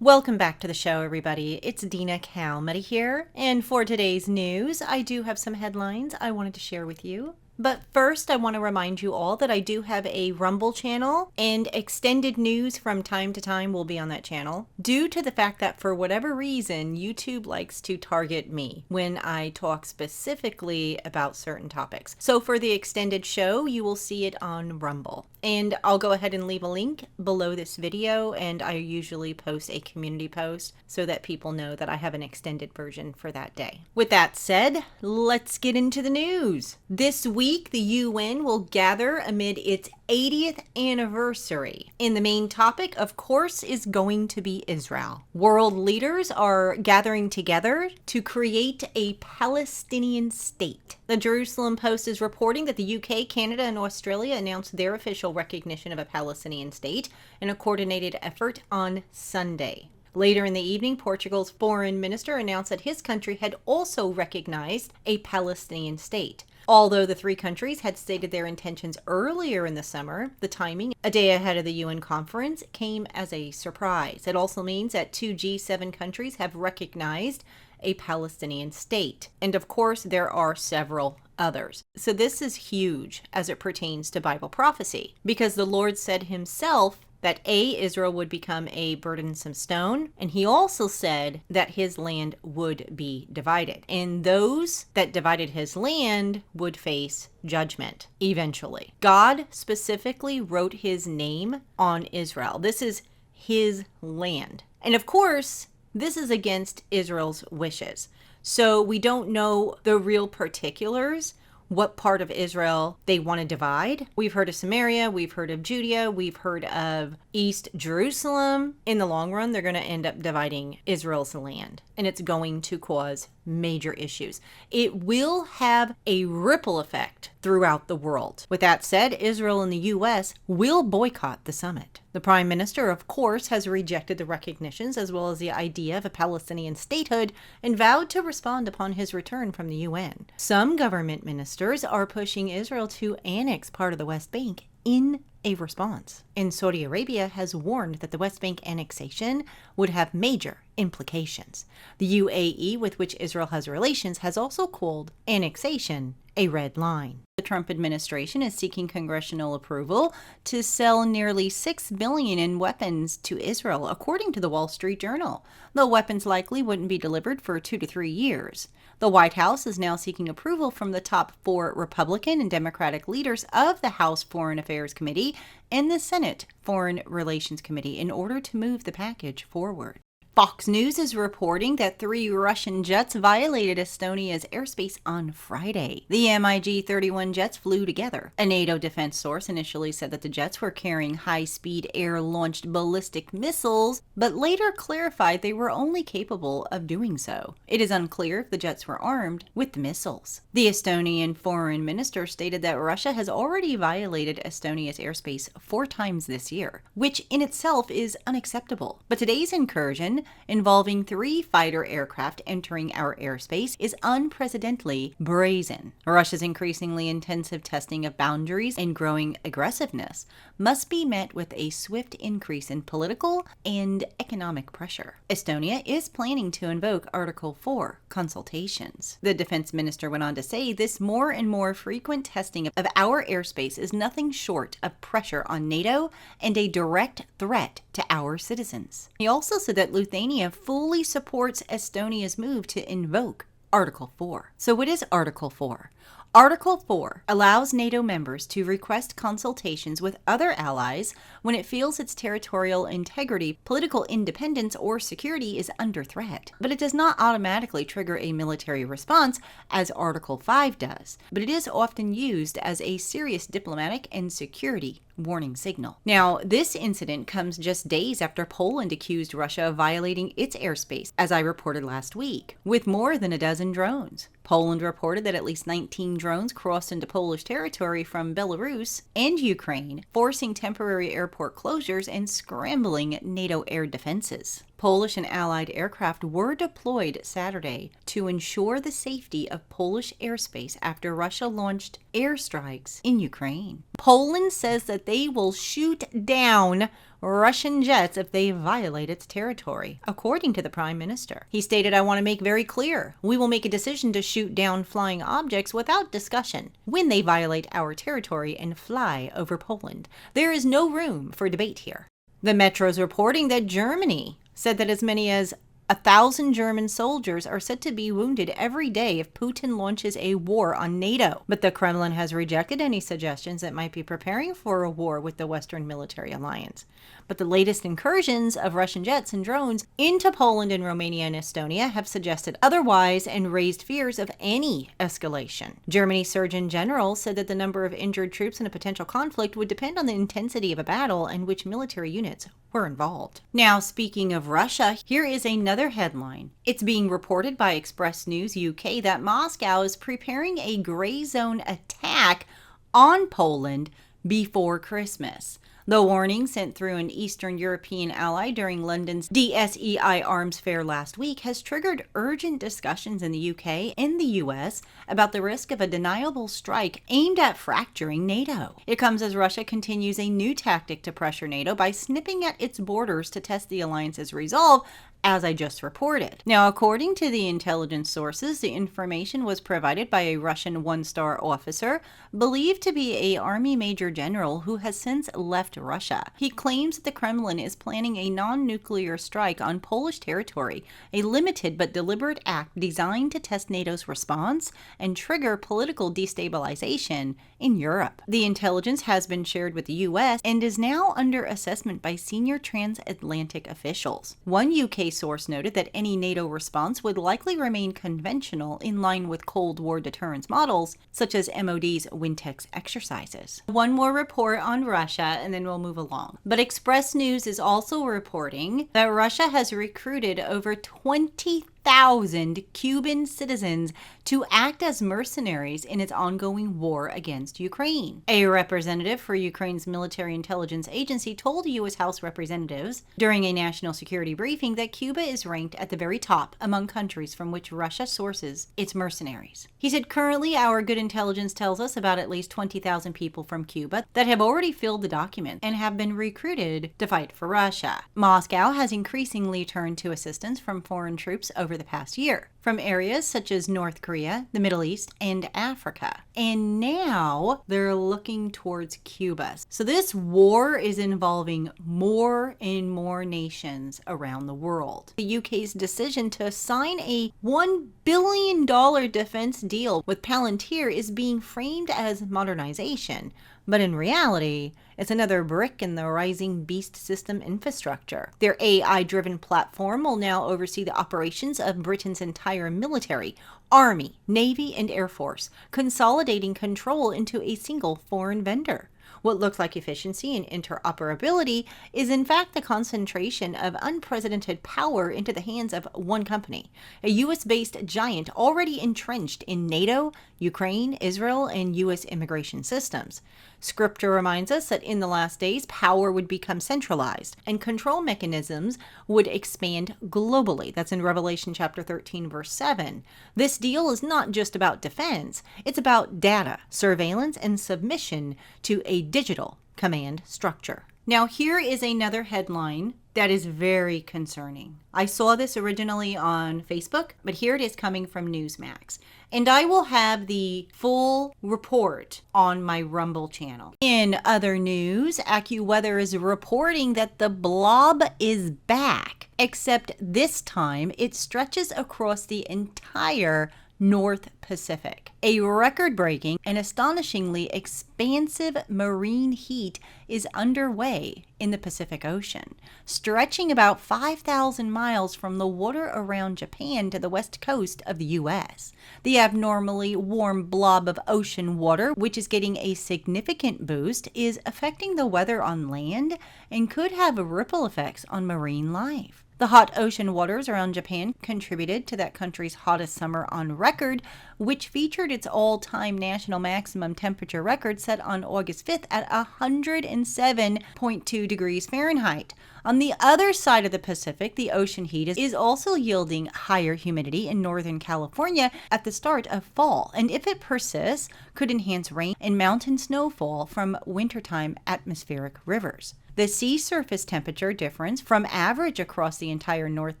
Welcome back to the show, everybody. It's DinaKalmeta here, and for today's news, I do have some headlines I wanted to share with you. But first, I want to remind you all that I do have a Rumble channel, and extended news from time to time will be on that channel, due to the fact that for whatever reason, YouTube likes to target me when I talk specifically about certain topics. So for the extended show, you will see it on Rumble. And I'll go ahead and leave a link below this video, and I usually post a community post so that people know that I have an extended version for that day. With that said, let's get into the news. This week, the UN will gather amid its 80th anniversary. And the main topic, of course, is going to be Israel. World leaders are gathering together to create a Palestinian state. The Jerusalem Post is reporting that the UK, Canada, and Australia announced their official recognition of a Palestinian state in a coordinated effort on Sunday. Later in the evening, Portugal's foreign minister announced that his country had also recognized a Palestinian state. Although the three countries had stated their intentions earlier in the summer, the timing, a day ahead of the UN conference, came as a surprise. It also means that two G7 countries have recognized a Palestinian state. And of course, there are several others. So this is huge as it pertains to Bible prophecy, because the Lord said himself that Israel would become a burdensome stone, and he also said that his land would be divided, and those that divided his land would face judgment eventually. God specifically wrote his name on Israel. This is his land. And of course, this is against Israel's wishes. So we don't know the real particulars, what part of Israel they want to divide. We've heard of Samaria, we've heard of Judea, we've heard of East Jerusalem. In the long run, they're going to end up dividing Israel's land, and it's going to cause major issues. It will have a ripple effect throughout the world. With that said, Israel and the U.S. will boycott the summit. The Prime Minister, of course, has rejected the recognitions as well as the idea of a Palestinian statehood and vowed to respond upon his return from the UN. Some government ministers are pushing Israel to annex part of the West Bank in a response. And Saudi Arabia has warned that the West Bank annexation would have major implications. The UAE, with which Israel has relations, has also called annexation a red line. The Trump administration is seeking congressional approval to sell nearly $6 billion in weapons to Israel, according to the Wall Street Journal. The weapons likely wouldn't be delivered for 2 to 3 years. The White House is now seeking approval from the top 4 Republican and Democratic leaders of the House Foreign Affairs Committee and the Senate Foreign Relations Committee in order to move the package forward. Fox News is reporting that 3 Russian jets violated Estonia's airspace on Friday. The MiG-31 jets flew together. A NATO defense source initially said that the jets were carrying high-speed air-launched ballistic missiles, but later clarified they were only capable of doing so. It is unclear if the jets were armed with the missiles. The Estonian foreign minister stated that Russia has already violated Estonia's airspace 4 times this year, which in itself is unacceptable. But today's incursion, involving 3 fighter aircraft entering our airspace, is unprecedentedly brazen. Russia's increasingly intensive testing of boundaries and growing aggressiveness must be met with a swift increase in political and economic pressure. Estonia is planning to invoke Article 4 consultations. The defense minister went on to say this more and more frequent testing of our airspace is nothing short of pressure on NATO and a direct threat to our citizens. He also said that Lithuania fully supports Estonia's move to invoke Article 4. So what is Article 4? Article 4 allows NATO members to request consultations with other allies when it feels its territorial integrity, political independence, or security is under threat. But it does not automatically trigger a military response, as Article 5 does. But it is often used as a serious diplomatic and security warning signal. Now, this incident comes just days after Poland accused Russia of violating its airspace, as I reported last week, with more than a dozen drones. Poland reported that at least 19 drones crossed into Polish territory from Belarus and Ukraine, forcing temporary airport closures and scrambling NATO air defenses. Polish and Allied aircraft were deployed Saturday to ensure the safety of Polish airspace after Russia launched airstrikes in Ukraine. Poland says that they will shoot down Russian jets if they violate its territory, according to the Prime Minister. He stated, "I want to make very clear, we will make a decision to shoot down flying objects without discussion when they violate our territory and fly over Poland. There is no room for debate here." The Metro is reporting that Germany said that as many as 1,000 German soldiers are said to be wounded every day if Putin launches a war on NATO. But the Kremlin has rejected any suggestions that might be preparing for a war with the Western military alliance. But the latest incursions of Russian jets and drones into Poland and Romania and Estonia have suggested otherwise and raised fears of any escalation. Germany's Surgeon General said that the number of injured troops in a potential conflict would depend on the intensity of a battle and which military units were involved. Now, speaking of Russia, here is another headline. It's being reported by Express News UK that Moscow is preparing a gray zone attack on Poland before Christmas. The warning sent through an Eastern European ally during London's DSEI Arms Fair last week has triggered urgent discussions in the UK and the US about the risk of a deniable strike aimed at fracturing NATO. It comes as Russia continues a new tactic to pressure NATO by snipping at its borders to test the alliance's resolve, as I just reported. Now, according to the intelligence sources, the information was provided by a Russian one-star officer believed to be an army major general who has since left Russia. He claims that the Kremlin is planning a non-nuclear strike on Polish territory, a limited but deliberate act designed to test NATO's response and trigger political destabilization in Europe. The intelligence has been shared with the US and is now under assessment by senior transatlantic officials. One UK source noted that any NATO response would likely remain conventional in line with Cold War deterrence models, such as MOD's Wintex exercises. One more report on Russia, and then we'll move along. But Express News is also reporting that Russia has recruited over 20,000 Cuban citizens to act as mercenaries in its ongoing war against Ukraine. A representative for Ukraine's military intelligence agency told U.S. House representatives during a national security briefing that Cuba is ranked at the very top among countries from which Russia sources its mercenaries. He said, "Currently, our good intelligence tells us about at least 20,000 people from Cuba that have already filled the document and have been recruited to fight for Russia." Moscow has increasingly turned to assistance from foreign troops over the past year, from areas such as North Korea, the Middle East, and Africa. And now they're looking towards Cuba. So this war is involving more and more nations around the world. The UK's decision to sign a $1 billion defense deal with Palantir is being framed as modernization, but in reality, it's another brick in the rising beast system infrastructure. Their AI-driven platform will now oversee the operations of Britain's entire military, army, navy, and air force, consolidating control into a single foreign vendor. What looks like efficiency and interoperability is in fact the concentration of unprecedented power into the hands of one company, a US-based giant already entrenched in NATO, Ukraine, Israel, and US immigration systems. Scripture reminds us that in the last days, power would become centralized and control mechanisms would expand globally. That's in Revelation chapter 13, verse 7. This deal is not just about defense. It's about data, surveillance, and submission to a digital command structure. Now, here is another headline that is very concerning. I saw this originally on Facebook, but here it is coming from Newsmax. And I will have the full report on my Rumble channel. In other news, AccuWeather is reporting that the blob is back, except this time it stretches across the entire North Pacific. A record-breaking and astonishingly expansive marine heat is underway in the Pacific Ocean, stretching about 5,000 miles from the water around Japan to the west coast of the U.S. The abnormally warm blob of ocean water, which is getting a significant boost, is affecting the weather on land and could have ripple effects on marine life. The hot ocean waters around Japan contributed to that country's hottest summer on record, which featured its all-time national maximum temperature record set on August 5th at 107.2 degrees Fahrenheit. On the other side of the Pacific, the ocean heat is also yielding higher humidity in Northern California at the start of fall, and if it persists, could enhance rain and mountain snowfall from wintertime atmospheric rivers. The sea surface temperature difference from average across the entire North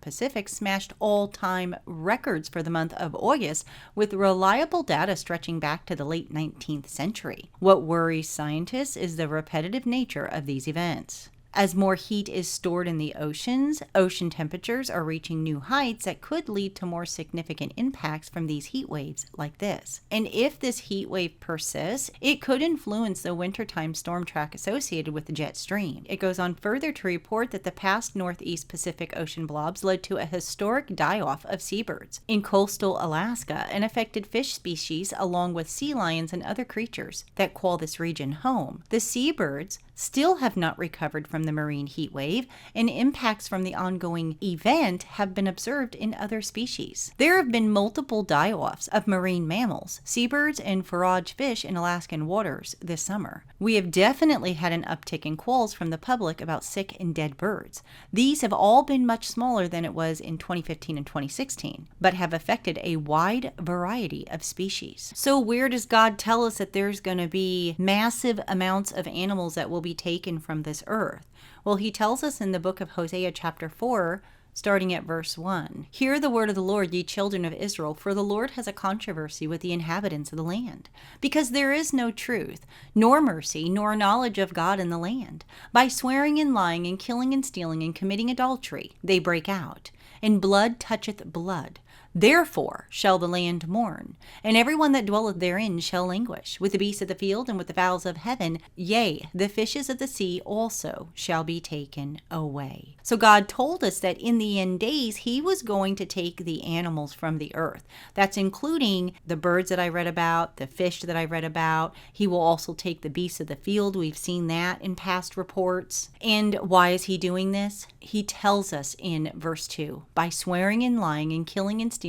Pacific smashed all-time records for the month of August, with reliable data stretching back to the late 19th century. What worries scientists is the repetitive nature of these events. As more heat is stored in the oceans, ocean temperatures are reaching new heights that could lead to more significant impacts from these heat waves like this. And if this heat wave persists, it could influence the wintertime storm track associated with the jet stream. It goes on further to report that the past Northeast Pacific Ocean blobs led to a historic die-off of seabirds in coastal Alaska and affected fish species along with sea lions and other creatures that call this region home. The seabirds still have not recovered from the marine heat wave, and impacts from the ongoing event have been observed in other species. There have been multiple die-offs of marine mammals, seabirds, and forage fish in Alaskan waters this summer. We have definitely had an uptick in calls from the public about sick and dead birds. These have all been much smaller than it was in 2015 and 2016, but have affected a wide variety of species. So where does God tell us that there's going to be massive amounts of animals that will be taken from this earth? Well, he tells us in the book of Hosea chapter 4, starting at verse 1. Hear the word of the Lord, ye children of Israel, for the Lord has a controversy with the inhabitants of the land, because there is no truth, nor mercy, nor knowledge of God in the land. By swearing and lying and killing and stealing and committing adultery, they break out, and blood toucheth blood. Therefore shall the land mourn, and every one that dwelleth therein shall languish, with the beasts of the field and with the fowls of heaven, yea, the fishes of the sea also shall be taken away. So God told us that in the end days, he was going to take the animals from the earth. That's including the birds that I read about, the fish that I read about. He will also take the beasts of the field. We've seen that in past reports. And why is he doing this? He tells us in verse 2, by swearing and lying and killing and stealing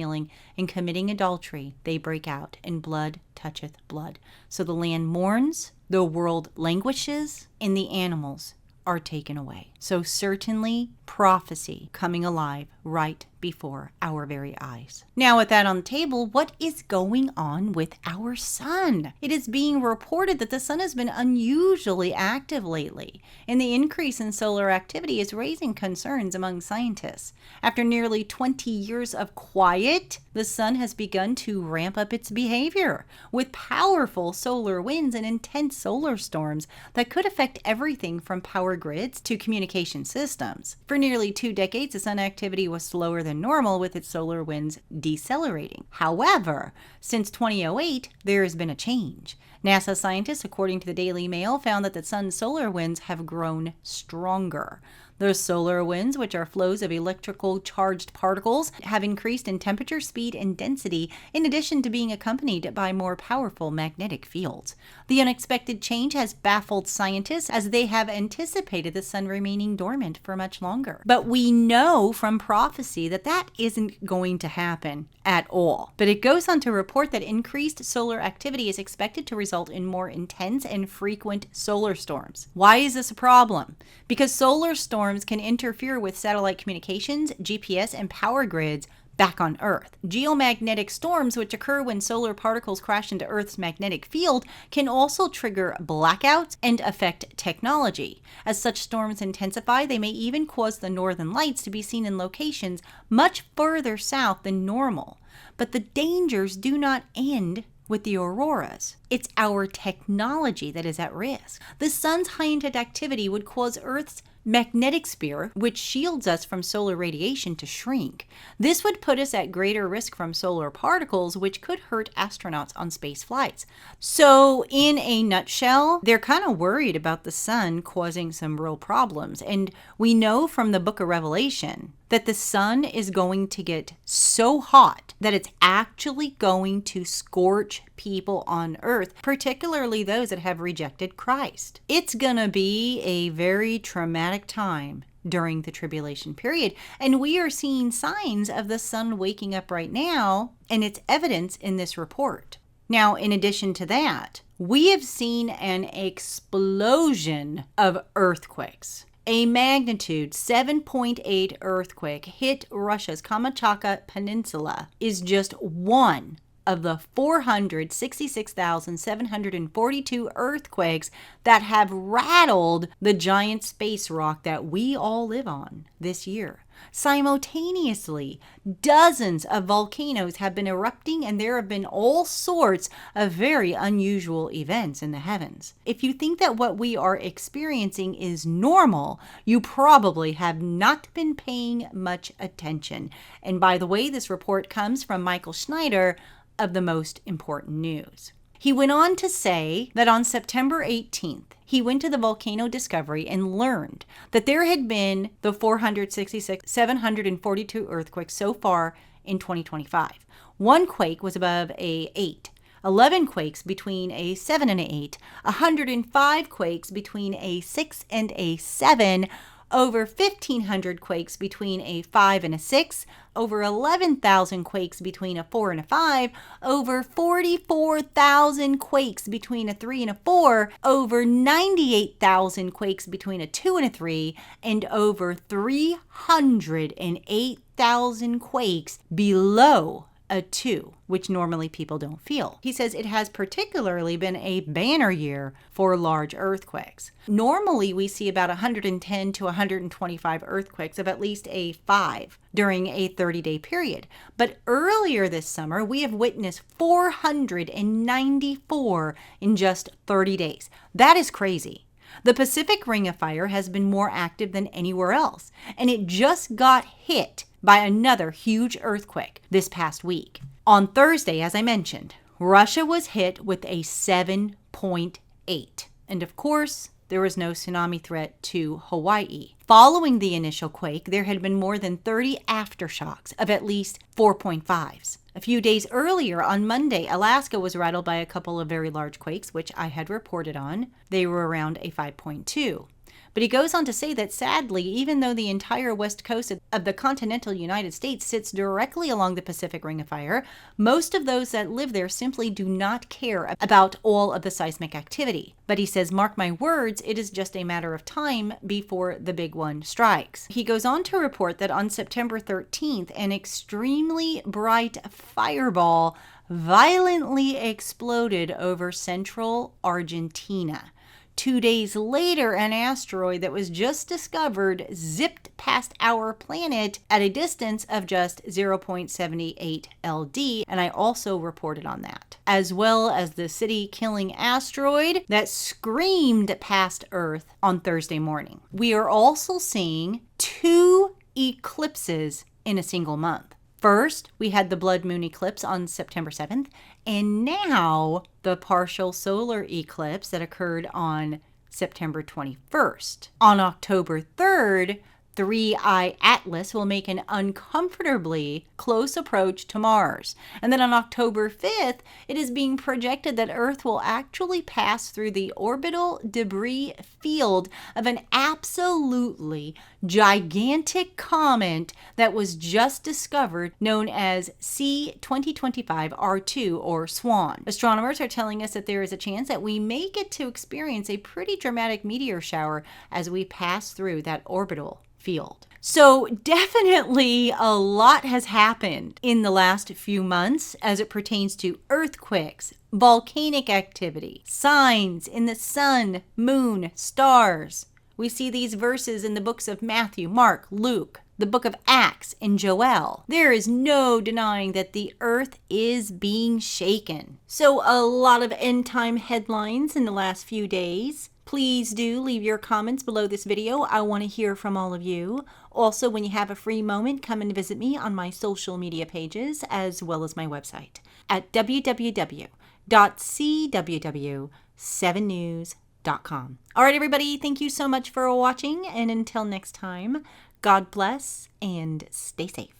and committing adultery, they break out, and blood toucheth blood. So the land mourns, the world languishes, and the animals are taken away. So certainly prophecy coming alive right before our very eyes. Now with that on the table, what is going on with our sun? It is being reported that the sun has been unusually active lately, and the increase in solar activity is raising concerns among scientists. After nearly 20 years of quiet, the sun has begun to ramp up its behavior with powerful solar winds and intense solar storms that could affect everything from power grids to communication systems. For nearly 2 decades, the sun activity was slower than normal, with its solar winds decelerating. However, since 2008, there has been a change. NASA scientists, according to the Daily Mail, found that the sun's solar winds have grown stronger. Those solar winds, which are flows of electrical charged particles, have increased in temperature, speed, and density, in addition to being accompanied by more powerful magnetic fields. The unexpected change has baffled scientists, as they have anticipated the sun remaining dormant for much longer. But we know from prophecy that that isn't going to happen at all. But it goes on to report that increased solar activity is expected to result in more intense and frequent solar storms. Why is this a problem? Because solar storms can interfere with satellite communications, GPS, and power grids back on Earth. Geomagnetic storms, which occur when solar particles crash into Earth's magnetic field, can also trigger blackouts and affect technology. As such storms intensify, they may even cause the northern lights to be seen in locations much further south than normal. But the dangers do not end with the auroras. It's our technology that is at risk. The sun's heightened activity would cause Earth's magnetic sphere, which shields us from solar radiation, to shrink. This would put us at greater risk from solar particles, which could hurt astronauts on space flights. So in a nutshell, they're kind of worried about the sun causing some real problems. And we know from the book of Revelation that the sun is going to get so hot that it's actually going to scorch people on Earth, particularly those that have rejected Christ. It's going to be a very traumatic time during the tribulation period. And we are seeing signs of the sun waking up right now, and it's evidence in this report. Now, in addition to that, we have seen an explosion of earthquakes. A magnitude 7.8 earthquake hit Russia's Kamchatka Peninsula is just one of the 466,742 earthquakes that have rattled the giant space rock that we all live on this year. Simultaneously, dozens of volcanoes have been erupting, and there have been all sorts of very unusual events in the heavens. If you think that what we are experiencing is normal, you probably have not been paying much attention. And by the way, this report comes from Michael Schneider of the Most Important News. He went on to say that on September 18th, he went to the volcano Discovery and learned that there had been the 742 earthquakes so far in 2025. One quake was above a 8. 11 quakes between a 7 and a 8. 105 quakes between a 6 and a 7. Over 1,500 quakes between a 5 and a 6, over 11,000 quakes between a 4 and a 5, over 44,000 quakes between a 3 and a 4, over 98,000 quakes between a 2 and a 3, and over 308,000 quakes below a 2, which normally people don't feel. He says it has particularly been a banner year for large earthquakes. Normally, we see about 110 to 125 earthquakes of at least a 5 during a 30-day period. But earlier this summer, we have witnessed 494 in just 30 days. That is crazy. The Pacific Ring of Fire has been more active than anywhere else, and it just got hit by another huge earthquake this past week. On Thursday, as I mentioned, Russia was hit with a 7.8. And of course, there was no tsunami threat to Hawaii. Following the initial quake, there had been more than 30 aftershocks of at least 4.5s. A few days earlier, on Monday, Alaska was rattled by a couple of very large quakes, which I had reported on. They were around a 5.2. But he goes on to say that sadly, even though the entire west coast of the continental United States sits directly along the Pacific Ring of Fire, most of those that live there simply do not care about all of the seismic activity. But he says, mark my words, it is just a matter of time before the big one strikes. He goes on to report that on September 13th, an extremely bright fireball violently exploded over central Argentina. 2 days later, an asteroid that was just discovered zipped past our planet at a distance of just 0.78 LD, and I also reported on that, as well as the city-killing asteroid that screamed past Earth on Thursday morning. We are also seeing 2 eclipses in a single month. First, we had the blood moon eclipse on September 7th, and now the partial solar eclipse that occurred on September 21st. On October 3rd, 3-Eye Atlas will make an uncomfortably close approach to Mars. And then on October 5th, it is being projected that Earth will actually pass through the orbital debris field of an absolutely gigantic comet that was just discovered, known as C2025R2 or SWAN. Astronomers are telling us that there is a chance that we may get to experience a pretty dramatic meteor shower as we pass through that orbital field. So definitely a lot has happened in the last few months as it pertains to earthquakes, volcanic activity, signs in the sun, moon, stars. We see these verses in the books of Matthew, Mark, Luke, the book of Acts, and Joel. There is no denying that the earth is being shaken. So a lot of end time headlines in the last few days. Please do leave your comments below this video. I want to hear from all of you. Also, when you have a free moment, come and visit me on my social media pages as well as my website at www.cww7news.com. All right, everybody, thank you so much for watching. And until next time, God bless and stay safe.